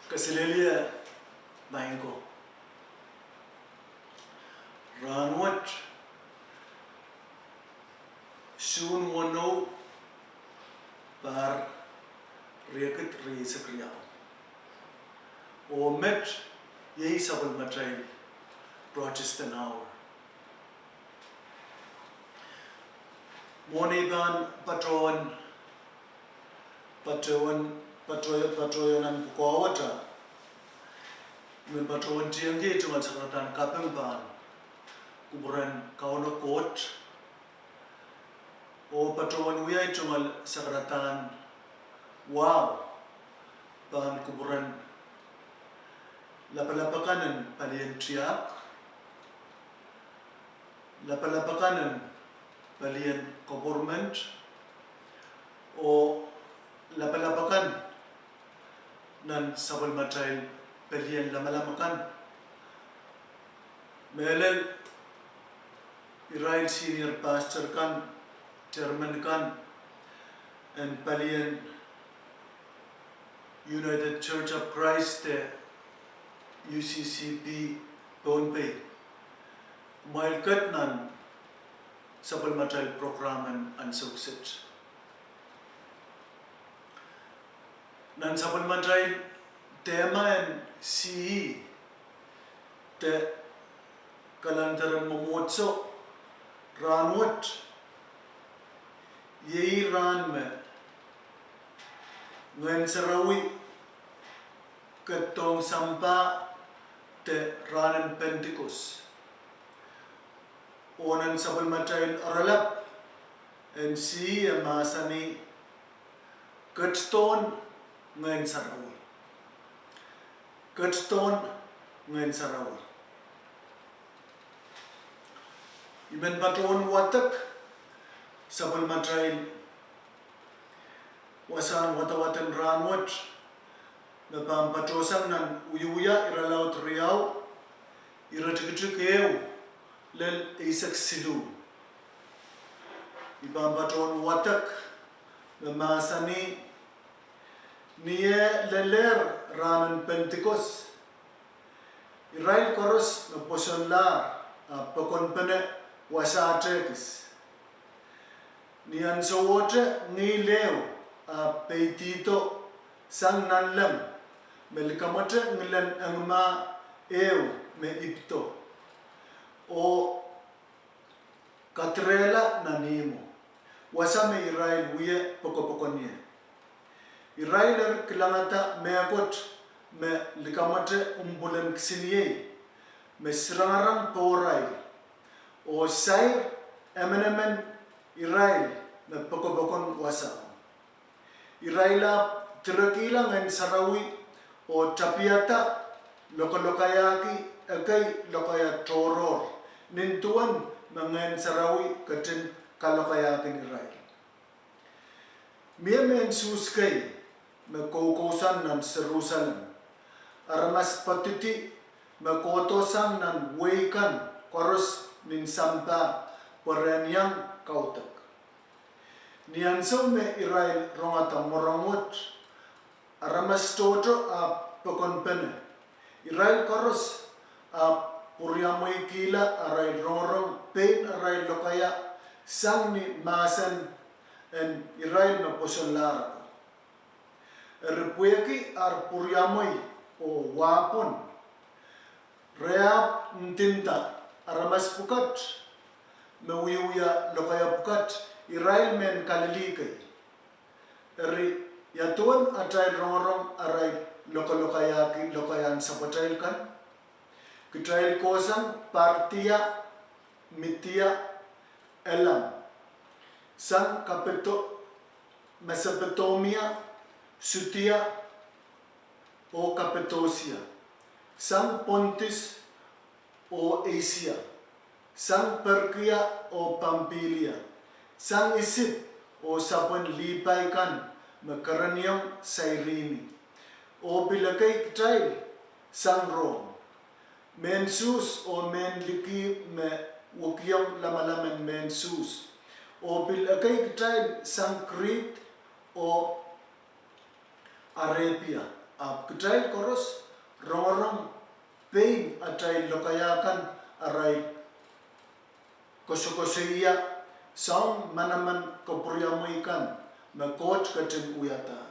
Kasilelia Bango Ranwat Soon Wano Bar Riakit Risakriya O Met Yei Sabal Matray Protestant Hour Moniban Patron Patroyan and Pukawata Min Patron Tiangi to Mansaratan Kapemban Kuburan Kauno Court O Patron Wiai Tumal Sakratan Wow Ban Kuburan Lapalapakanan Palian Triak Lapalapakanan Palian Government O Lapalapakan Nan Sabal Matrail Palian Lamalamakan Melel Irail Senior Pastor Kan Chairman Kan and Palian United Church of Christ UCCP Bonpay Mailkat Nan Sabal Matrail Program and Success Nan Sabal Matrail tema and CE te kalantaran momotso ranwat yei ran me nguen sarawi ketong sampa te ranan Pentecost onan Sabal Matrail aralap and CE masani ketton nguen sarawi Kutstone nguen sarawi. Imen patron watak Sabal Matrail wasan watawatan ranwat na pampatrosan nan uyuya iralaut riyaw iratikitikew lel isak silu. Ibang patron watak na masani Niye leler ranan Pentecost Irail koros na posonlar pakon pene wasatekis Niyan sawote ni leo peitito sang nanlam melikamate ngilan angma ew me ipto o katrela nanimo wasame Irail wiye pokopokonye Irailer kilangata meakot me likamate umbulan kisiniye me srangarang porai o sair emenemen Irail me pokobokon wasa Iraila tirakila ngen sarawi o tapiata lokalokayaki akai lokaya toror nintuan mengen sarawi katin kalokayakin Irail Miemen suskay Mekoukosan nan Jerusalem Aramas patiti Mekotosan nan weikan Koros nin sampa Perenyang kautak Nianso me Irail rongata morangot Aramas toto pekonpene Irail koros Puriamoy kila Arail rorong Pain Arail lokaya Sang ni masan and Irail na posonlara Erpueki ar puriamoy o wapon Reab ntinta aramas pukat Mewiuya lokaya pukat Irail men kalilikay Eri yatuan atay rorong aray lokalokayaki lokayan sa patrail kan Kitrail kosang partia mitia elam Sang Kapeto Mesopotamia Sutia o Cappadocia Sang Pontus o Asia Sang Perkia o Pamphylia Sang Isip o Sabon Lipaykan Makaranyang Cyrene o Bilagay Trail Sang Rome Mensus o Menliki me Wukyang Lamalaman Mensus o bilagay trail sang Crete o Arabia Kitail koros rongrong pain atrail lokayakan aray kosokoseya saung manaman kopuriamoikan na coach katin uyatar.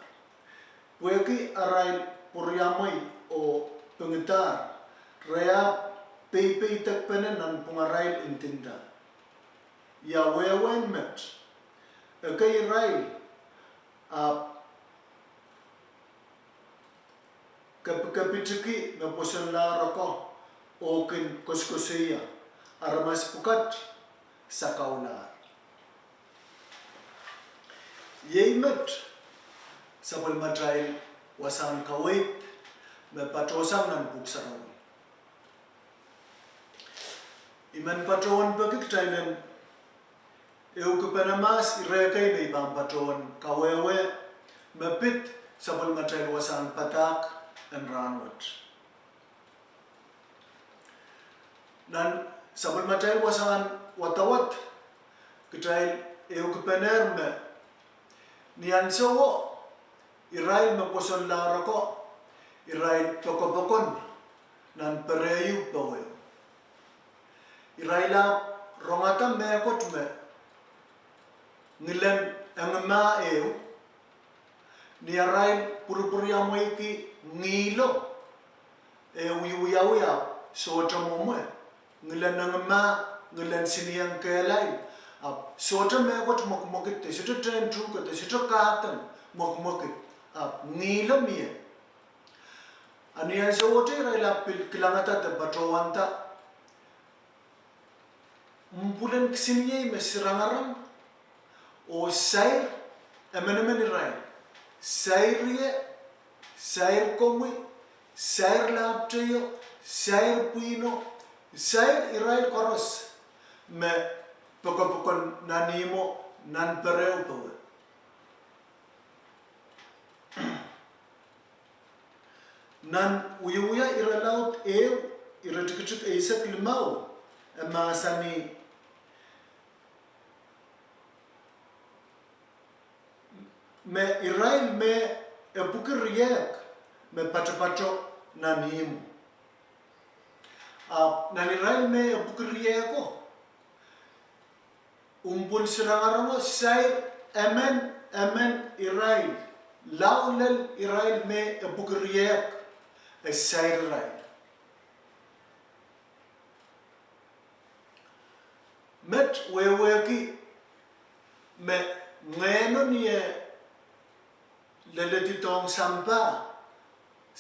Pueki aray puriamoi o pengitar rea pei takpenen nan pungaray intinda. Ya wewen met kay ray kapitiki na posan la rako o kin koskoseya aramas pukat sa kaular. Yemet sabal matrail wasan kawait na patrosan ng puksaraw. Iman patroon pagik trailen eu kupanamas irekay na ibang patroon kawewe mapit sabal matrail wasan patak and ranwat. Nan sabal matrail wasan watawat kitrail eu kupaner me niyan sawo irail maposon lara ko irail pokopokon nan pereyu pawe iraila rongata me kot me nilen angma eu ni arail purupuriamoy ki ngilo uyuya sota momwe nilen angma nilen siniyang kelay sota me kot mokmokit te sota train tru ko te sota katan mokmokit ngilo mie aniya sota iraila kilangata te patrawanta mpulen kisiniye mesirangaram o sair emenemen irail sair komui sair lapteyo sair puino sair irail koros me pokopokon nanimo nan pereu pawe nan uyuya iralaut iratikchuk eisak limau emasani me irail me epukiriek me pacho nanimo nan irail me epukirieko umpul sirangaramo sair amen irail laulel irail me epukiriek sair irail met weweki me ngeno nie leleti tong sampa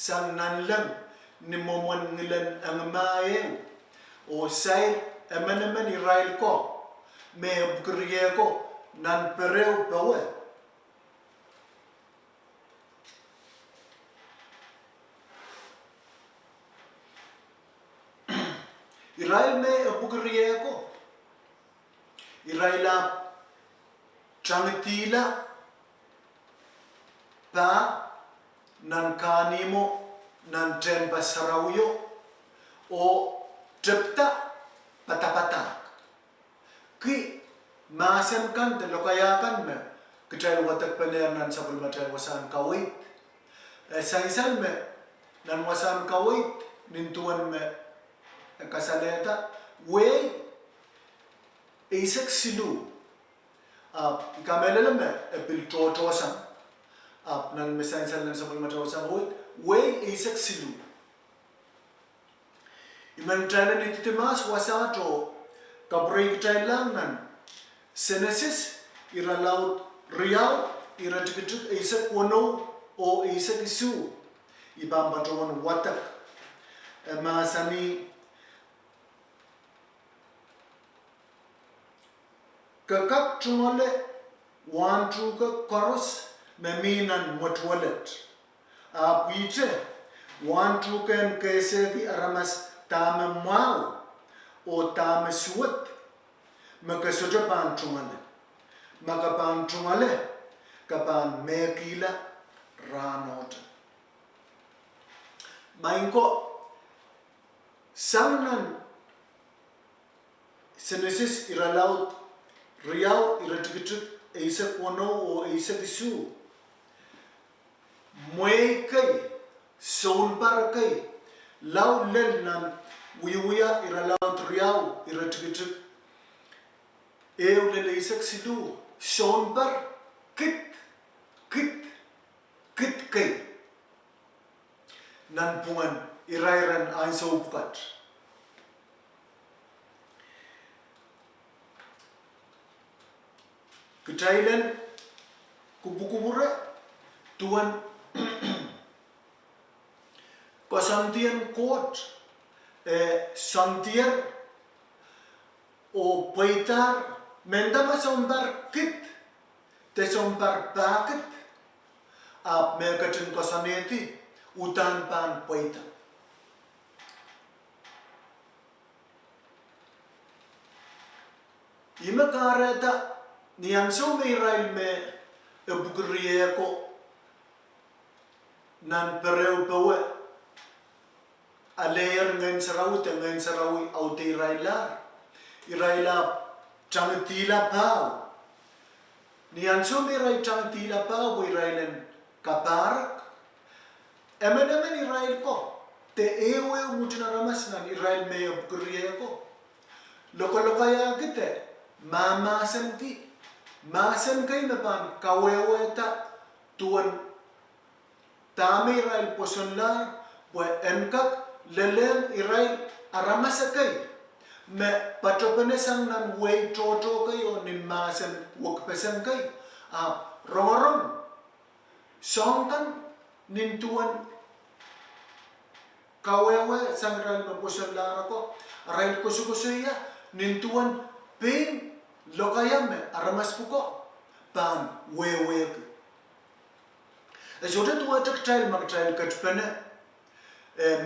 sang nanlang ni momon nilan ang maeng o sair emenemen irail ko me bukriye ko nan pereu pawe irail me bukriye ko iraila changtila pa nan kanimo nan temba sarawyo o tripta patapatak ki masem kan te lokayakan me kitrail watak paner nan sabul matrail wasan kawit saisal me nan wasan kawit nintuan me kasaleta way isak silu ikamelele me piltotosan nan mesansal nan sabul matrail wasan kawit way isak silu iman trailan ititimas wasato kabreik trailan nan senesis iralaut riau iratikit isak wono o isak isu ibambatawan watak masani kakak trumole wan truka koros meminan motwalet apite wan truken kese ki aramas tame mau o tame suot maka soja pan trumale maka pan trumale kapan mekila ranot mainko samnan senesis iralaut riau iratikit isak wono o isak isu moekai soul parakai lau lel nan wiya ira lau triau ira tikitik eu le isak sidu soul par kit kai nan pungan irairan ai so bukat Ketailan kubu-kubura tuan kasantian court santier o paitar mendama sombar kit te sombar paket ap merkatin kasaneti utan pan paita ima kareta niang so me Israel me ebukriye ko nan pereu pawe aleer ngain sarawi aute Israela changtila pau niang so me Israel changtila pau Israelen kaparak emen Israel ko te ewe mutina ramas nan Israel me ebukriye ko lokaya kite mama senti Masan kay napan kaweweta tuan tami Israel posonlar pues enkak lelen Israel aramasa kay me patropenesan nan way toto kayo nin masan wakpesan kay rongarong songkan nin tuan kawewe sang Israel posonlar ako Israel kusukusuya nin tuan ping lokayam aramas puko pan wewe ezote tuwa taktail magtail katpene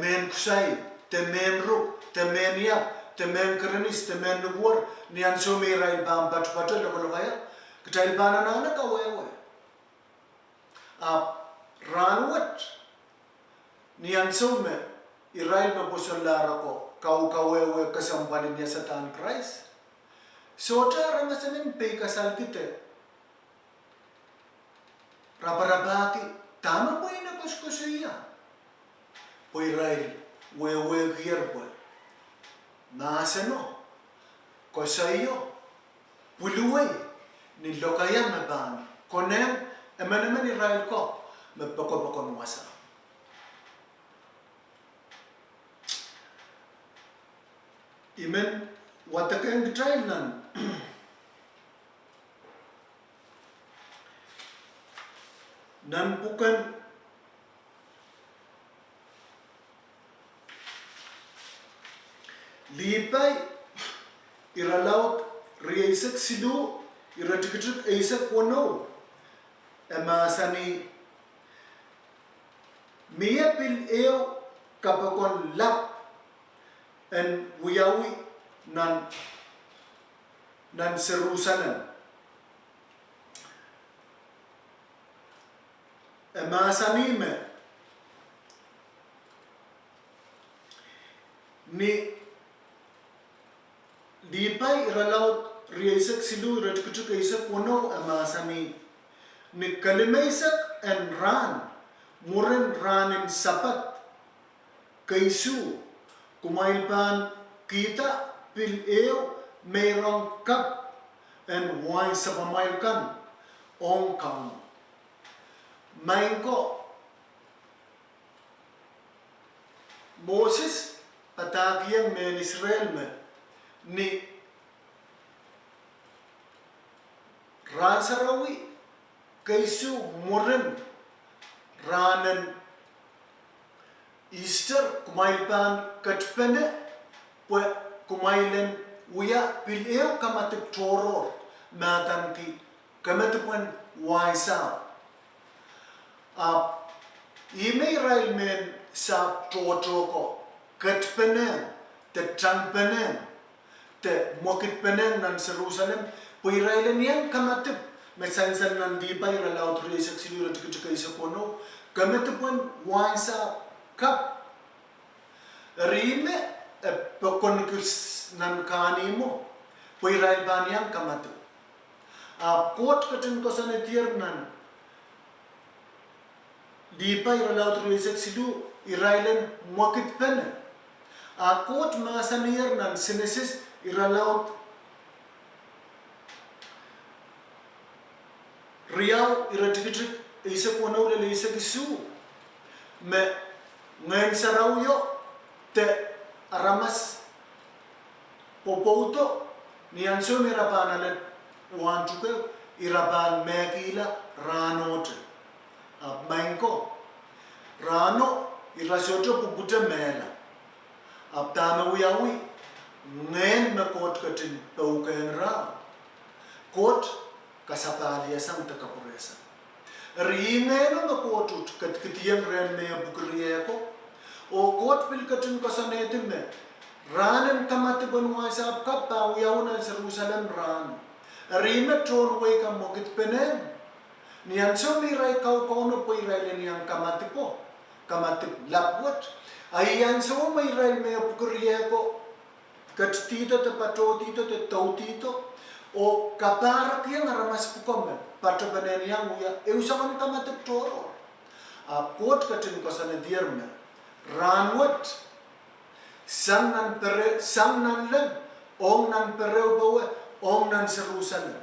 men kusai te men ru te men ya te men krenis te men nuwar nian so me Israel bam pat lokaya ktail banana ka wewe ranwat nian so me Israel me posolara ko kawewe kasampanin niya satan Christ Sota rangasamin pay kasal kite. Rabarabaki tama po ina kuskusiya. Po Israel wewe kiyar po. Nasano kosayo puluway ni lokaya maban. Konem eman Israel ko mapako masa. Imen watakan trial nan nan bukan lipai iralaut reisak sidu iratikit aisak wono emasani miya pil eo kapakon lap en wiyawi nan Jerusalem emasani me ni lipai iralaut reisak sidu iratikit aisak wono emasani ni kalimaisak en ran muren ranin sapat kaisu kumailpan kita pil eo merong kap en wai sa pamailkan ong kang main ko Moses atakiang men Israel me ni ransarawi kaisu muren ranen Easter kumailpan katpene pues kumailen uya pileo kamatik toror matan ki kamatupan waisa ime Israel men sa totoko katpene te chanpene te mokitpene nan Jerusalem po Israel yan kamatip mesansan nan diba iralaut reisak silura tikika isa kono kamatupan waisa kap rime pekonkus nan kanimo po Israel baniang kamatu kot katin ko sa netier nan di pa iralaut ruisak silu irailen mwakit pene. Akot masanir nan sinesis iralaut riau iratikitrik isak wanaw le isak isu me ngayon sarau yo te aramas popouto nianso miraban wantuke iraban mekila ranote mainko rano irasoto puputa mela abtame wiyawi ngayon makot katin pauken ra kot kasapali asang takapuresa ringeno makotut katkitiyan ren me bukriyeko o kot pilkatin kasanetin me ranen kamati banwa sab kappa wiyauna Jerusalem ran rina tron way kamokit penen nianso mi rai kau kono po irai niang kamati po kamati lapwat ayan so may rai me bukriyeko katstito te patotito te tautito o kapara kaya ngaramas pukom pato banen yang uya eusaman kamatik toro kot katin ko sana dierme ranwat sang nan len ong nan pereu bawe ong nan Jerusalem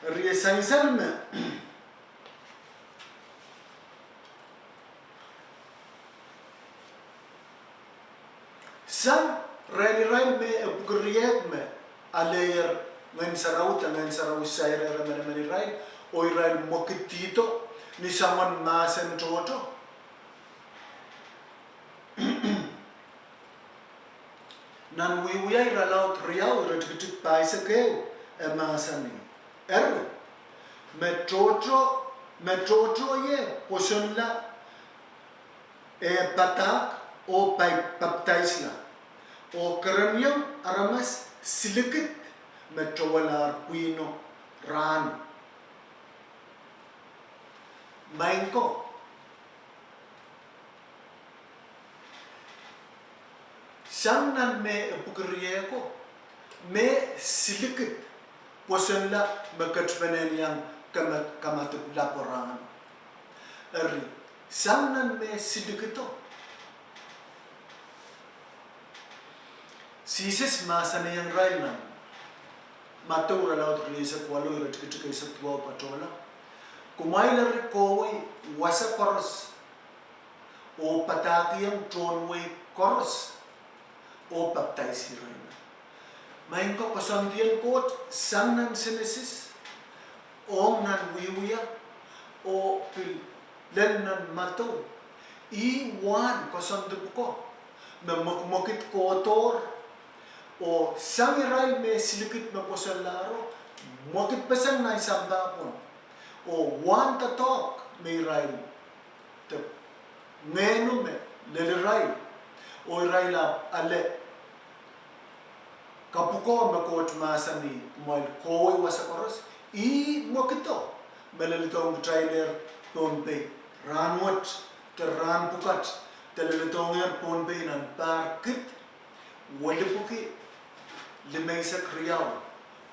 rie sangisalme sang rail me upgrade me alayer ngayon sarau sayre ramane rai o rai mokitito ni saman masen toto nan wiwiyay ralaut riau ratikitik paisa keu masani me toto ye posunla patak o baptisla o karanyam aramas silikit metrowalar puino ran mainko sangnan me pukriyeko me silikit posenla makatpanen yang kamat laporan sangnan me silikito sisis masana yang rainan matau ralaut risa kwalo iratikika isa tuwa patola kumaila rikowai wasa koros o patakiyang tronway koros o baptize raina mainko pasandian kot sangnan sinesis ong nan wiwiya o pil lennan matau iwan pasanduko memokmokit kotor o sangiral me silikit me posalaro mokit pesang na isambapon o one to talk me rail te meno me lelirai o raila ale kapuko me kot masani moil kowe wasakoros I mokito melelitong trailer pompe ranwat te ran pukat te lelitonger pompe nan parkit walipuki limeisa kriyaw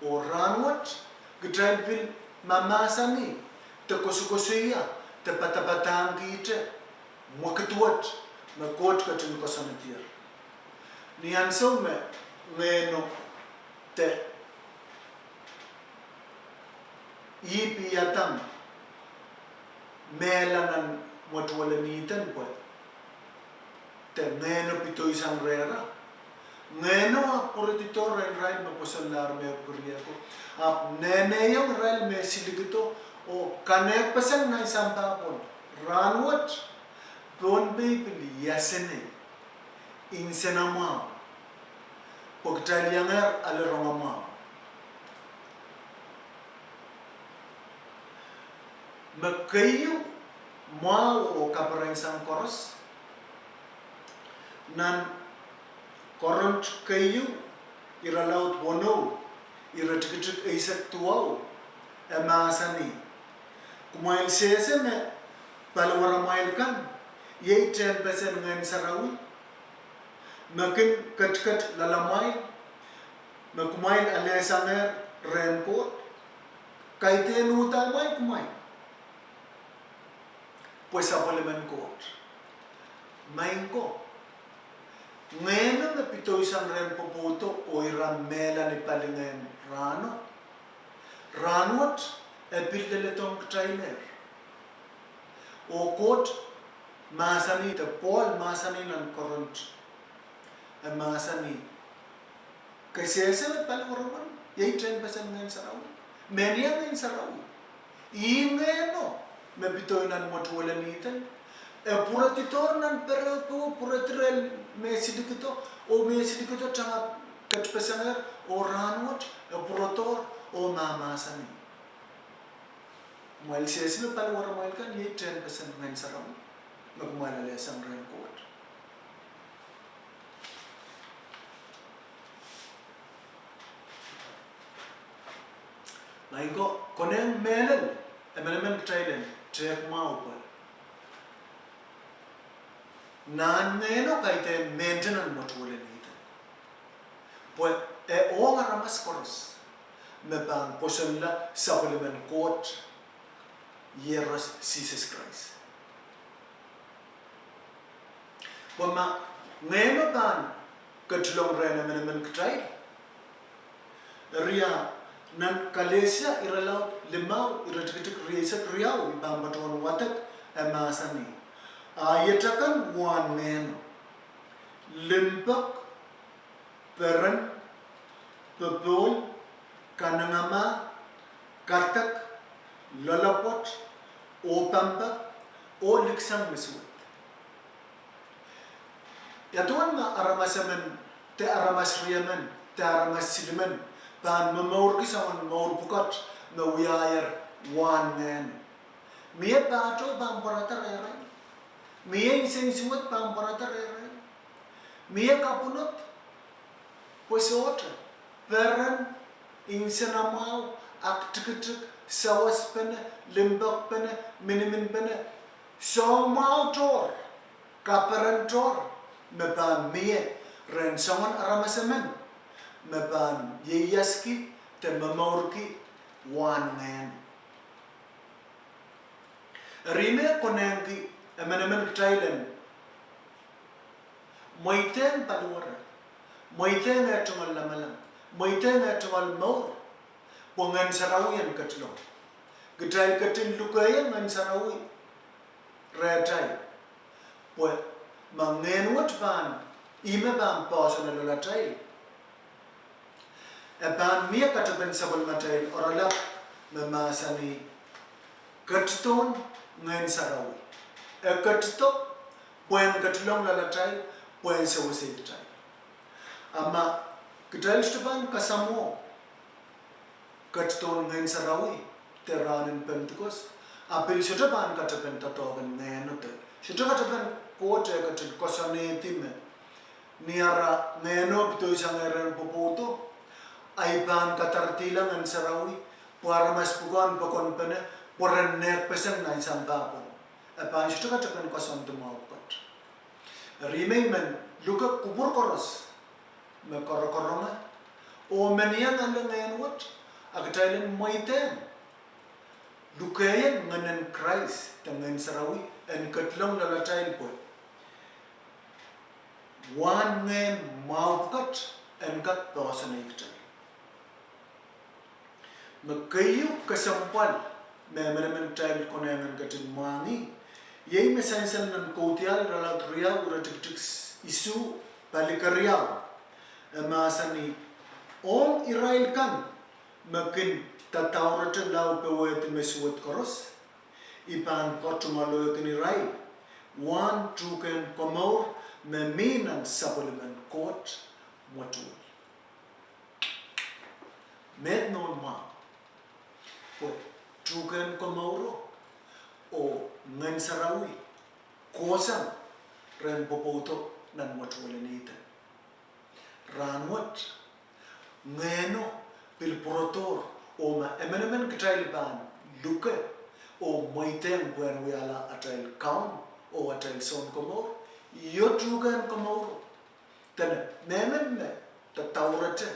o ranwat gitrailpil mamasani te kosukosuya te patapatangite mokituat me kot katin kosanatier nianso me meno te ipiyatam melanan motwalanitan po te meno pitoy sangrera Neno politito ren rail me posalar me kuriako ap nene yung rail me siligito o kanek pasang na isang tapon ranwat don be pili yasene insenama pagtalyangar alarongama makayo mau o kaparang sang koros nan koront kayu iralaut bono iratikit isak tuau emasani kumail sese me palawara mail kan ye 10% ngan sarawi makin kat lalamai makumail alesanger renpot kaite nuta mai kumai pues apolemen court. Mainko. Ngayon na pito isang ren poputo o iramela ni palingen rano. Ranot e pildeletong trailer. O court masani te Paul masani nan koront. E masani. Kasi sa paloroman, yay 10% ngayon sa raw. Menia ngayon sa raw. Ingeno, mabitoy nan motuwala nitan. E puratitor nan perako, puratirel mesidikito, o mesidikito tanga katpesanger, o ranwat, e purator, o mamasani. Mual siyasino palawara mual kan, yay 10% ngayon sa raw. Magmalala sang renkot. Mainko, koneng melen, emenemen trailen, trek mau pa. Nan neno kaite maintenance motulen ita. Pues e onga ramas koros. Me ban posenla supplement court yeros Jesus Christ. Pues ma neno ban ketlong rena menemen trail. Ria nan kalesia iralau limau iratik riesa riau ibang batuan watak emasani. Ayatakan wan men limpak peran pepul kanangama kartak lalapot o pampak o liksang mesut. Yatuan nga aramasaman te aramas riaman te aramas silman pan mamawr kisawan mawr bukat na uyayar wan men. Miya bato bang paratar eray. Miya insensuat bang paratar eray. Miya kapunot pues otra. Peran insenamaw aktikitik sawas pene limbak pene minimin pene so mau tor kaparan tor mepan miya ren sangon aramasaman. Meban yeyaski te mamorki wan man. Rime konengi emenemen trailen. Moiten paluara. Moiten etungal lamalam. Moiten etungal maur. Pongan sarawian katlong. Getrail katil lukayan ngan sarawi. Retai. Pues mangenwat ban. Ime ban pausa na lola trail. Eban miya kataben sabal matay orala memasani katton ngayon sarawi. E katto puen katlong lalatay puen sawasay tay. Ama katal staban kasamo katton ngayon sarawi teranin Pentecost. Apil sutaban kataben tatogan ngayon ute. Suta kataben kote katil kosane time. Niara ngayon pito isang eren poputo. Aiban katartilang ang sarawi para mas pugan pakon pene para nek pesen na isang bapon. Aiban siya katakan kasan tumawpat. Rimay men luka kubur koros me korokoronga o meniyang ang ngayon wat agtailan moiten lukayan nganan Christ tangan sarawi en katlong lalatayin po. One man mawkat en kat pawasan na ikta. Magkayo kasampal memenemen tayo konengan katin mangi yay mesensan nan kotial ralat riyaw uratik isu balikariyaw emasani on Israel kan makin tatawrata law pewet mesuot koros ipan kotumalo kan Israel one tuken komor meminan supplement court motul med non ma pues tukan komoro o ngan sarawi kosang ren popoto nan motualanita ranwat ngeno pil protor o ma emenemen katail ban luke o moiten buen wiala atail kaun o atail son komor yo tukan komoro tan memen me tatawrate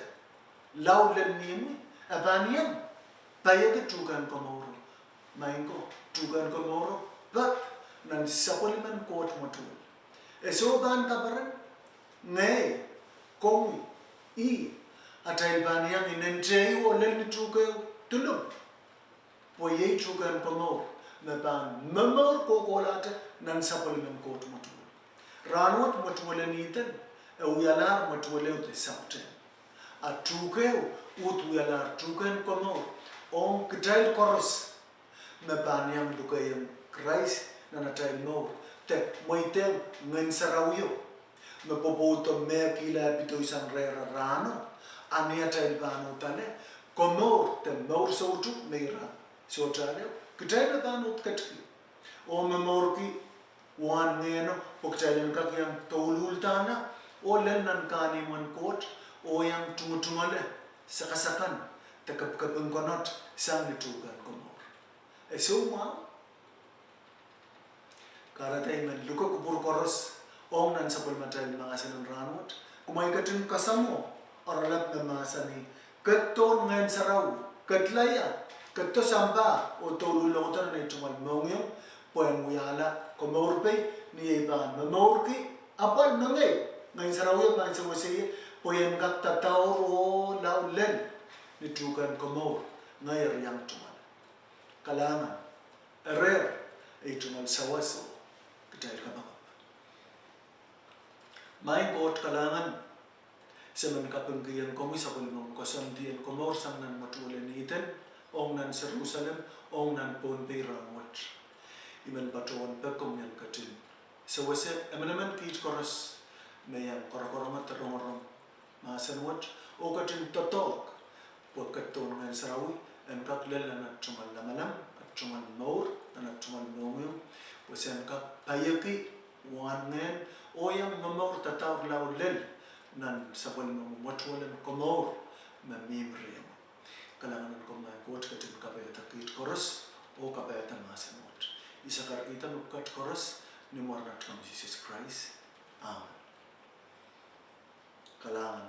lawlen nimi abaniam Paya ke tugan komoro, mainko tugan komoro, but nan supplement court matul. Esoban kabaran ngay kong I atay baniyang inenjay o lel ni truke tulung. Po ye truke an komor me ban memor ko kolate nan supplement court matul. Ranwat matul niten e uyalar matul te sapten. A truke ut uyalar truke an komor on kitail koros me baniyang dukayang Christ na natay mo te moiteng ngen sarawyo me popoto me kila pito isang rera rano ania tay bano tale komor te mor sotu meira sotale kitay bano katki o memor ki wan ngeno poktayen ka yang tolul tana o len nan kani man kot o yang tungutungale sakasakan te kapkapeng konot sang nitugan komor esuma karatay men luka kubur koros ong nan sapul matal mga sanon ranot kumay katin kasamo oralap na masani katon ngayon saraw katlaya katto samba o tolulotan na itumal mongyong poen muyala komorpe ni iban memorki apal nangay ngayon saraw yung mga sawasiya poen kak tataw o laulen ni tukan komor ngayar yang tumal kalangan erer itumal sawaso dahil kabakap. May kot kalangan sa man kapanggiyan komi sa kulmong kasamdiyan komor sang nan matulan iten ong nan Jerusalem ong nan Pompey ranwat. Iman batuan pekom yan katin. Sa wase emanaman kit koras mayang korakoromat terong masanwat o katin totok pagkaton ngan sarawi en kaklel na tumal lamalam at tumal maur na tumal maumyo Wasan ka payaki wanen o yang mamor tataw laulel nan sabal mamutwalan komor mamimriyam. Kalangan ko mga kot katin kapayata kit koros o kapayata masanot. Isa karakitan ukat koros ni Mornat kang Jesus Christ. Amen. Kalangan